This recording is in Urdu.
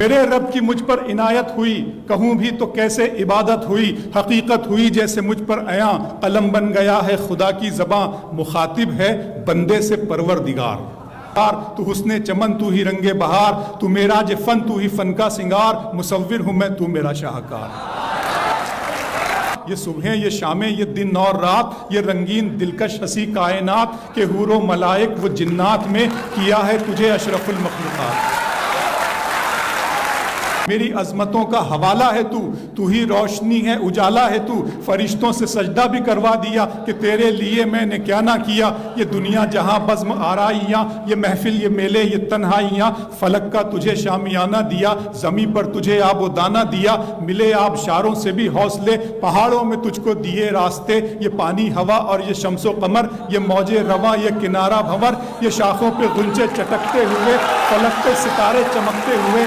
میرے رب کی مجھ پر عنایت ہوئی، کہوں بھی تو کیسے عبادت ہوئی، حقیقت ہوئی جیسے مجھ پر عیاں، قلم بن گیا ہے خدا کی زباں، مخاطب ہے بندے سے پروردگار۔ تو حسن چمن تو ہی رنگ بہار، تو معراج فن تو ہی فن کا سنگار، مصور ہوں میں تو میرا شاہکار۔ یہ صبحیں یہ شامیں یہ دن اور رات، یہ رنگین دلکش ہنسی کائنات، کہ حور و ملائک و جنات میں کیا ہے تجھے اشرف المخلوقات۔ میری عظمتوں کا حوالہ ہے تو ہی روشنی ہے اجالا ہے تو، فرشتوں سے سجدہ بھی کروا دیا کہ تیرے لیے میں نے کیا نہ کیا۔ یہ دنیا جہاں بزم آرائیاں، یہ محفل یہ میلے یہ تنہائیاں، فلک کا تجھے شامیانہ دیا، زمین پر تجھے آب و دانہ دیا، ملے آبشاروں سے بھی حوصلے، پہاڑوں میں تجھ کو دیے راستے، یہ پانی ہوا اور یہ شمس و قمر، یہ موج رواں یہ کنارہ بھنور، یہ شاخوں پہ غنچے چٹکتے ہوئے، فلک پہ ستارے چمکتے ہوئے،